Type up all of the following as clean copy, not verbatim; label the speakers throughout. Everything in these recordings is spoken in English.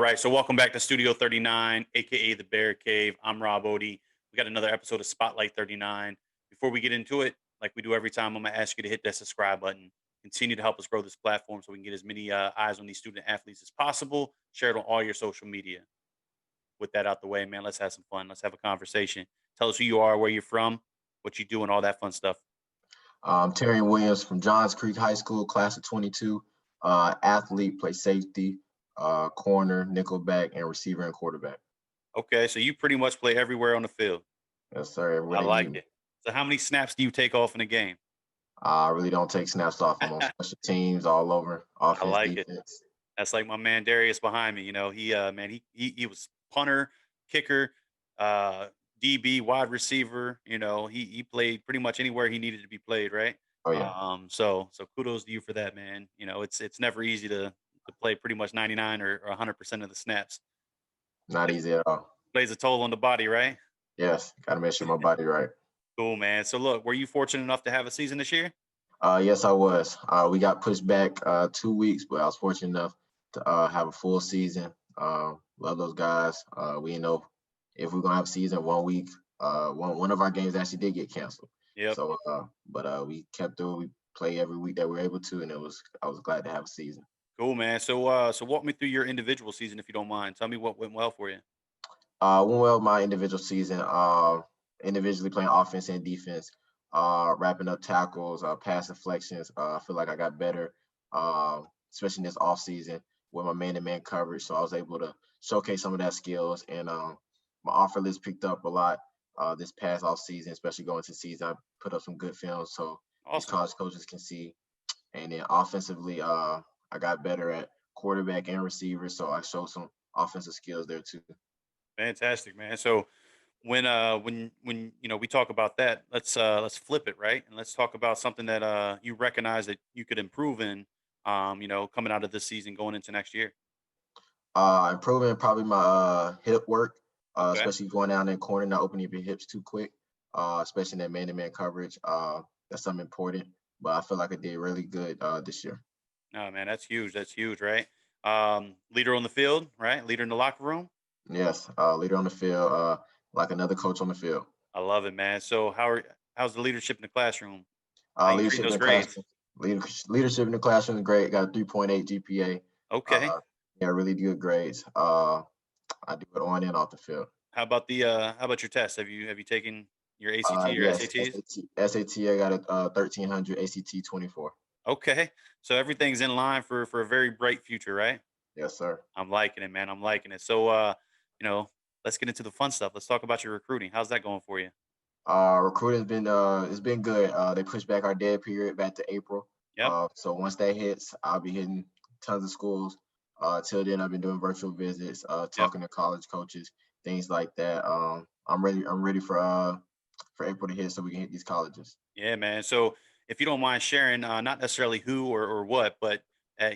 Speaker 1: right. So welcome back to Studio 39, aka the Bear Cave. I'm Rob Odie. We got another episode of Spotlight 39. Before we get into it, like we do every time, I'm gonna ask you to hit that subscribe button. Continue to help us grow this platform so we can get as many eyes on these student athletes as possible. Share it on all your social media. With that out the way, man, let's have some fun. Let's have a conversation. Tell us who you are, where you're from, what you do, and all that fun stuff.
Speaker 2: Terian Williams from Johns Creek High School, class of 22. Athlete, play safety, corner, nickelback, and receiver and quarterback.
Speaker 1: Okay, so you pretty much play everywhere on the field.
Speaker 2: Yes, sir. Everywhere
Speaker 1: I
Speaker 2: they
Speaker 1: like
Speaker 2: need me.
Speaker 1: it. So how many snaps do you take off in a game?
Speaker 2: I really don't take snaps off. I'm on special teams all over,
Speaker 1: I
Speaker 2: offense,
Speaker 1: like it.
Speaker 2: defense.
Speaker 1: That's like my man Darius behind me. You know, he man, he was punter, kicker, uh, DB, wide receiver. You know, he played pretty much anywhere he needed to be played, right?
Speaker 2: Oh yeah,
Speaker 1: So kudos to you for that, man. You know, it's never easy to play pretty much 99 or 100% of the snaps.
Speaker 2: not
Speaker 1: Plays,
Speaker 2: easy at all.
Speaker 1: plays a toll on the body, right?
Speaker 2: Yes, got to make sure my body right.
Speaker 1: Cool, man. So look, were you fortunate enough to have a season this year?
Speaker 2: Yes, I was. We got pushed back 2 weeks, but I was fortunate enough to have a full season. Love those guys. We know if we're gonna have a season 1 week, one of our games actually did get canceled.
Speaker 1: Yep.
Speaker 2: So, but we kept through. We play every week that we were able to, and I was glad to have a season.
Speaker 1: Cool, man. So walk me through your individual season if you don't mind. Tell me what went well for you.
Speaker 2: Went well my individual season. Individually playing offense and defense, wrapping up tackles, pass deflections. I feel like I got better, especially in this off season with my man-to-man coverage. So I was able to showcase some of that skills, and my offer list picked up a lot this past off season, especially going to season. I put up some good films so these
Speaker 1: Awesome.
Speaker 2: college coaches can see. And then offensively, I got better at quarterback and receiver, so I showed some offensive skills there too.
Speaker 1: Fantastic, man. So when you know we talk about that, let's flip it, right? And let's talk about something that you recognize that you could improve in you know, coming out of this season going into next year.
Speaker 2: Improving probably my hip work,
Speaker 1: Okay.
Speaker 2: especially going down in corner, not opening up your hips too quick, especially in that man-to-man coverage. That's something important. But I feel like I did really good this year.
Speaker 1: Oh man, that's huge. That's huge, right? Leader on the field, right? Leader in the locker room.
Speaker 2: Yes, leader on the field, like another coach on the field.
Speaker 1: I love it, man. So how's the leadership in the classroom? How you treating
Speaker 2: Leadership in
Speaker 1: those
Speaker 2: the
Speaker 1: grades?
Speaker 2: classroom, leadership in the classroom is great. Got a 3.8 GPA.
Speaker 1: Okay.
Speaker 2: Uh, yeah, really good grades. I do it on and off the field.
Speaker 1: How about your test? Have you taken your ACT or
Speaker 2: Yes,
Speaker 1: SATs?
Speaker 2: SAT, I got a 1300, ACT 24.
Speaker 1: Okay. So everything's in line for a very bright future, right?
Speaker 2: Yes, sir.
Speaker 1: I'm liking it, man. I'm liking it. So, you know, let's get into the fun stuff. Let's talk about your recruiting. How's that going for you?
Speaker 2: Recruiting's been it's been good. They pushed back our dead period back to April.
Speaker 1: Yep.
Speaker 2: So once that hits, I'll be hitting tons of schools. Till then, I've been doing virtual visits,
Speaker 1: Yep.
Speaker 2: talking to college coaches, things like that. I'm ready. I'm ready for April to hit so we can hit these colleges.
Speaker 1: Yeah, man. So, if you don't mind sharing, not necessarily who or what, but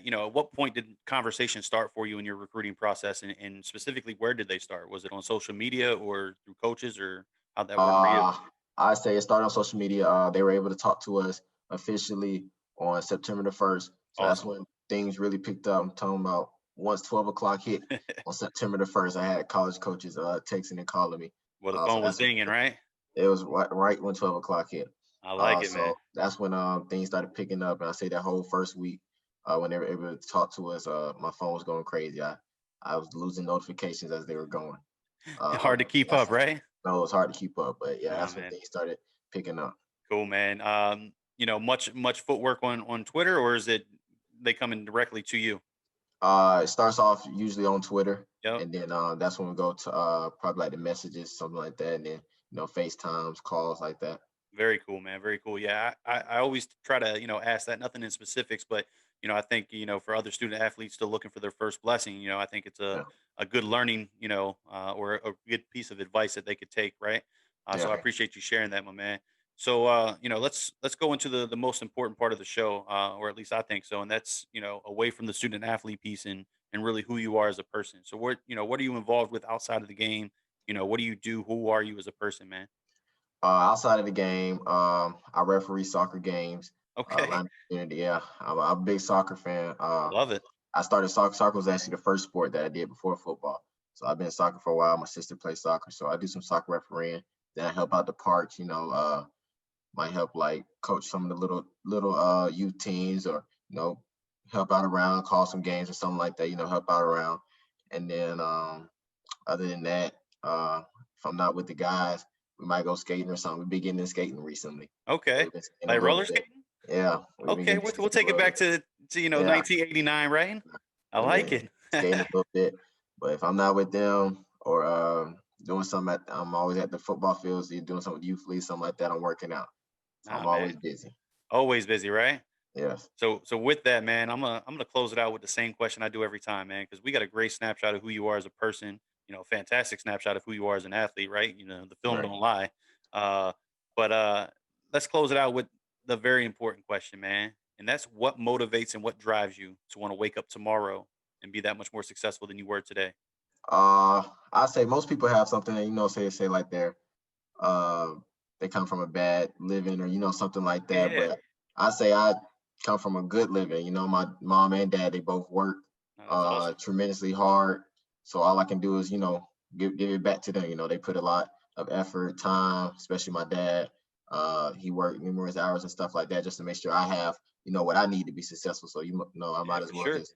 Speaker 1: you know, at what point did conversations start for you in your recruiting process, and specifically, where did they start? Was it on social media or through coaches, or how'd that work for you?
Speaker 2: Uh, I say it started on social media. They were able to talk to us officially on September the 1st. So that's
Speaker 1: Awesome.
Speaker 2: when things really picked up. I'm talking about once 12 o'clock hit on September the 1st, I had college coaches texting and calling me.
Speaker 1: Well, the
Speaker 2: So
Speaker 1: phone was dinging, right?
Speaker 2: it was right when 12 o'clock hit.
Speaker 1: I like it, man.
Speaker 2: So that's when things started picking up. And I say that whole first week, when they were able to talk to us, my phone was going crazy. I was losing notifications as they were going.
Speaker 1: Hard to keep
Speaker 2: That's
Speaker 1: up, right?
Speaker 2: no, it was hard to keep up, but yeah,
Speaker 1: Oh
Speaker 2: that's when
Speaker 1: man,
Speaker 2: things started picking up.
Speaker 1: cool, man. You know, much footwork on Twitter, or is it they coming directly to you?
Speaker 2: It starts off usually on Twitter,
Speaker 1: Yep.
Speaker 2: and then that's when we go to probably like the messages, something like that, and then FaceTimes, calls like that.
Speaker 1: Very cool, man. Very cool. Yeah, I always try to ask that, nothing in specifics, but I think for other student athletes still looking for their first blessing, I think it's
Speaker 2: Yeah,
Speaker 1: a good learning, or a good piece of advice that they could take, right? So I
Speaker 2: yeah.
Speaker 1: appreciate you sharing that, my man. So let's go into the most important part of the show, or at least I think so, and that's away from the student athlete piece and really who you are as a person. So what are you involved with outside of the game? What do you do? Who are you as a person, man?
Speaker 2: Outside of the game, I referee soccer games
Speaker 1: Okay,
Speaker 2: around the community. Yeah, I'm a big soccer fan.
Speaker 1: love it.
Speaker 2: I started soccer. Soccer was actually the first sport that I did before football. So I've been in soccer for a while. My sister plays soccer, so I do some soccer refereeing. Then I help out the parks. Might help like coach some of the little youth teams, or help out around, call some games or something like that. Help out around. And then other than that, if I'm not with the guys, we might go skating or something. We've been getting in skating recently. So
Speaker 1: Okay.
Speaker 2: we've been skating a
Speaker 1: Like
Speaker 2: little
Speaker 1: roller
Speaker 2: bit.
Speaker 1: skating?
Speaker 2: Yeah, we've been
Speaker 1: Okay,
Speaker 2: getting
Speaker 1: we'll
Speaker 2: skating a
Speaker 1: take it
Speaker 2: little
Speaker 1: back
Speaker 2: bit.
Speaker 1: to
Speaker 2: Yeah,
Speaker 1: 1989, right? I
Speaker 2: oh
Speaker 1: like
Speaker 2: yeah,
Speaker 1: it.
Speaker 2: skating a little bit. But if I'm not with them or doing something, I'm always at the football fields, either doing something with youth league, something like that. I'm working out, so
Speaker 1: Nah,
Speaker 2: I'm
Speaker 1: man.
Speaker 2: always busy.
Speaker 1: Always busy, right?
Speaker 2: Yes,
Speaker 1: So with that, man, I'm gonna close it out with the same question I do every time, man, because we got a great snapshot of who you are as a person. Fantastic snapshot of who you are as an athlete, right? The film
Speaker 2: right.
Speaker 1: don't lie. Uh, but let's close it out with the very important question, man, and that's what motivates and what drives you to want to wake up tomorrow and be that much more successful than you were today.
Speaker 2: Uh, I say most people have something that say like uh they come from a bad living, or something like that.
Speaker 1: Yeah,
Speaker 2: But I say I come from a good living. My mom and dad, they both work
Speaker 1: no, that's awesome.
Speaker 2: tremendously hard. So all I can do is give it back to them. They put a lot of effort, time, especially my dad. He worked numerous hours and stuff like that just to make sure I have what I need to be successful. So I
Speaker 1: Yeah,
Speaker 2: might as
Speaker 1: for
Speaker 2: well
Speaker 1: sure.
Speaker 2: just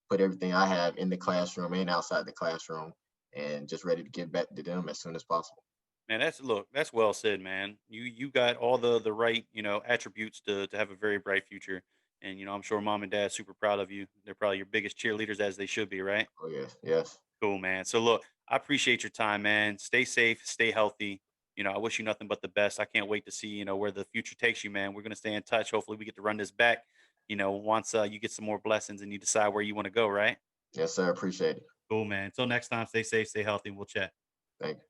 Speaker 2: put everything I have in the classroom and outside the classroom, and just ready to give back to them as soon as possible.
Speaker 1: Man, that's well said, man. You got all the right, attributes to have a very bright future. And I'm sure mom and dad super proud of you. They're probably your biggest cheerleaders as they should be, right?
Speaker 2: Oh yes, yes.
Speaker 1: Cool, man. So look, I appreciate your time, man. Stay safe, stay healthy. I wish you nothing but the best. I can't wait to see, where the future takes you, man. We're gonna stay in touch. Hopefully we get to run this back, once you get some more blessings and you decide where you want to go, right?
Speaker 2: Yes, sir. Appreciate it.
Speaker 1: Cool, man. Until next time, stay safe, stay healthy, and we'll chat.
Speaker 2: Thank you.